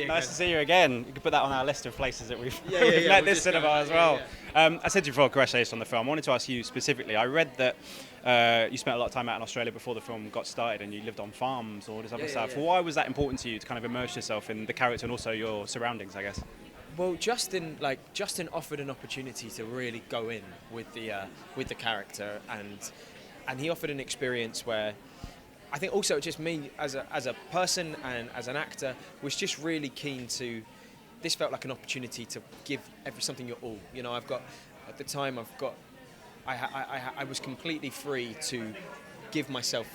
Nice to see you again. You can put that on our list of places that we've met We'll this cinema as well. I said to you before, congratulations on the film. I wanted to ask you specifically. I read that you spent a lot of time out in Australia before the film got started, and you lived on farms or all this other stuff. Why was that important to you to kind of immerse yourself in the character and also your surroundings, I guess? Well, Justin offered an opportunity to really go in with the character, and he offered an experience where I think also just me as a person and as an actor was just really keen to. This felt like an opportunity to give something your all. You know, I was completely free to give myself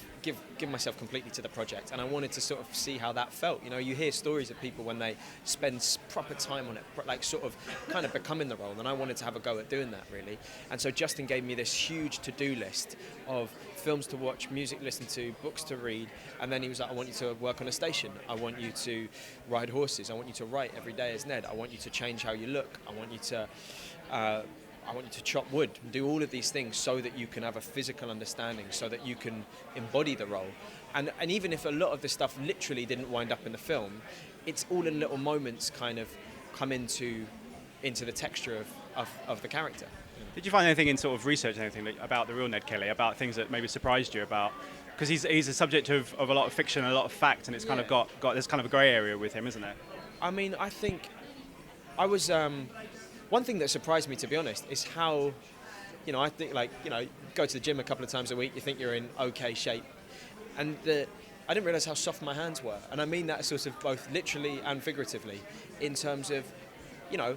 completely to the project, and I wanted to sort of see how that felt. You know, you hear stories of people when they spend proper time on it, like sort of kind of becoming the role, and I wanted to have a go at doing that really. And so Justin gave me this huge to-do list of films to watch, music to listen to, books to read, and then he was like, I want you to work on a station, I want you to ride horses, I want you to write every day as Ned, I want you to change how you look, I want you to chop wood, do all of these things so that you can have a physical understanding, so that you can embody the role. And even if a lot of the stuff literally didn't wind up in the film, it's all in little moments kind of come into the texture of the character. Did you find anything in sort of research, anything about the real Ned Kelly, about things that maybe surprised you about? Because he's a subject of a lot of fiction and a lot of fact, and it's kind of got there's kind of a grey area with him, isn't there? I mean, I think I was... one thing that surprised me, to be honest, is how, you know, I think go to the gym a couple of times a week, you think you're in okay shape. And I didn't realise how soft my hands were. And I mean that sort of both literally and figuratively, in terms of, you know,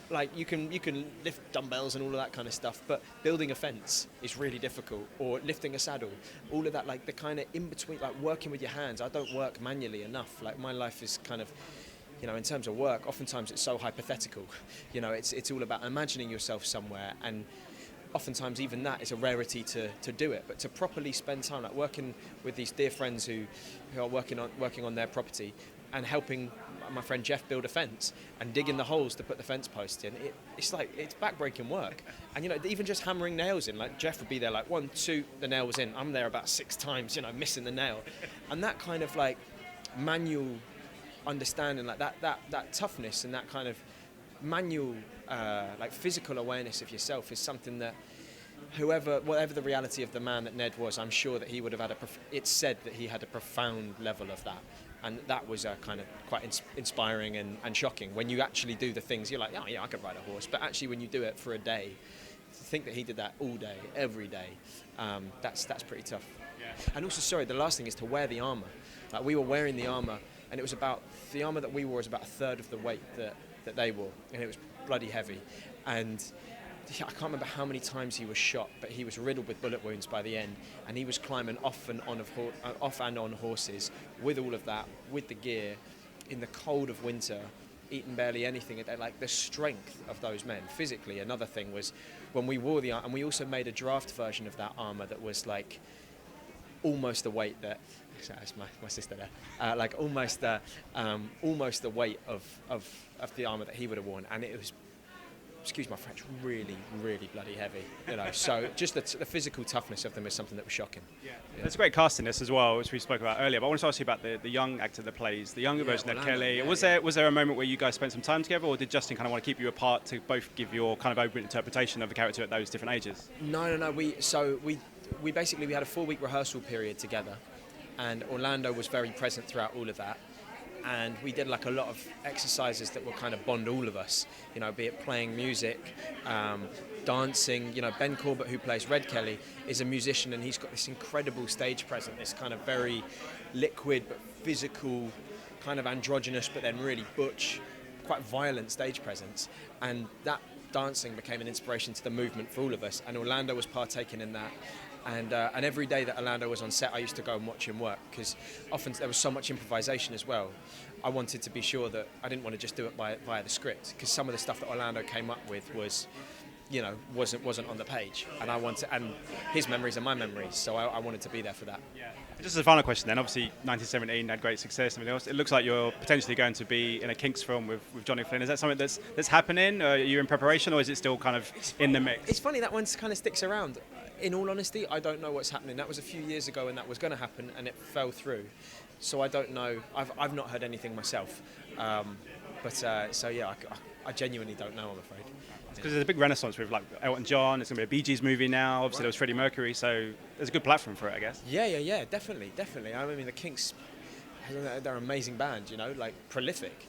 like you can lift dumbbells and all of that kind of stuff, but building a fence is really difficult, or lifting a saddle, all of that, like the kind of in between, like working with your hands. I don't work manually enough. Like my life is kind of, you know, in terms of work, oftentimes it's so hypothetical. You know, it's all about imagining yourself somewhere, and oftentimes even that is a rarity to do it. But to properly spend time, like working with these dear friends who are working on their property and helping my friend Jeff build a fence and digging the holes to put the fence post in, it's backbreaking work. And, you know, even just hammering nails in, like Jeff would be there like 1, 2, the nail was in. I'm there about 6 times, you know, missing the nail. And that kind of like manual understanding, like that toughness and that kind of manual like physical awareness of yourself is something that whatever the reality of the man that Ned was, I'm sure that he would have had it's said that he had a profound level of that, and that was kind of quite inspiring and shocking. When you actually do the things, you're like, oh yeah, I could ride a horse, but actually when you do it for a day, to think that he did that all day, every day, that's pretty tough. And also, sorry, the last thing is to wear the armour. Like we were wearing the armour, and it was the armour that we wore was about a third of the weight that they wore, and it was bloody heavy. And I can't remember how many times he was shot, but he was riddled with bullet wounds by the end, and he was climbing off and on horses with all of that, with the gear, in the cold of winter, eating barely anything. Like the strength of those men physically. Another thing was when we wore the armour, and we also made a draft version of that armour that was like almost the weight that. That's my sister there. Like almost the weight of the armour that he would have worn, and it was, excuse my French, really, really bloody heavy. You know, so just the physical toughness of them is something that was shocking. Yeah. There's a great cast in this as well, as we spoke about earlier. But I wanted to ask you about the young actor that plays the younger version of Ned Kelly. Was there a moment where you guys spent some time together, or did Justin kind of want to keep you apart to both give your kind of open interpretation of the character at those different ages? No. We basically had a 4-week rehearsal period together. And Orlando was very present throughout all of that, and we did like a lot of exercises that would kind of bond all of us, you know, be it playing music, dancing. You know, Ben Corbett, who plays Red Kelly, is a musician, and he's got this incredible stage presence, this kind of very liquid but physical, kind of androgynous but then really butch, quite violent stage presence, and that dancing became an inspiration to the movement for all of us, and Orlando was partaking in that. And every day that Orlando was on set, I used to go and watch him work, because often there was so much improvisation as well. I wanted to be sure that I didn't want to just do it via the script, because some of the stuff that Orlando came up with was, you know, wasn't on the page, and his memories are my memories, so I wanted to be there for that. Yeah. Just as a final question then, obviously 1917 had great success and everything else. It looks like you're potentially going to be in a Kinks film with Johnny Flynn. Is that something that's happening? Are you in preparation, or is it still kind of in the mix? It's funny, that one kind of sticks around. In all honesty, I don't know what's happening. That was a few years ago and that was going to happen, and it fell through. So I don't know. I've not heard anything myself. So yeah, I genuinely don't know, I'm afraid. Because there's a big renaissance with like Elton John. It's going to be a Bee Gees movie now. Obviously, there was Freddie Mercury, so there's a good platform for it, I guess. Yeah, definitely. I mean, the Kinks, they're an amazing band, you know, like prolific.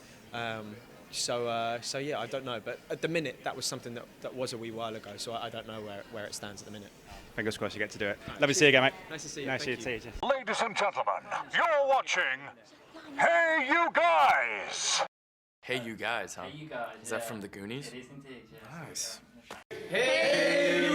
So yeah, I don't know. But at the minute, that was something that was a wee while ago. So I don't know where it stands at the minute. Fingers crossed you get to do it. Lovely to see you again, mate. Nice to see you. Nice to see you. Ladies and gentlemen, you're watching Hey You Guys! Hey You Guys, huh? Hey, you guys. Is that from the Goonies? It is indeed, yeah. Nice. Hey,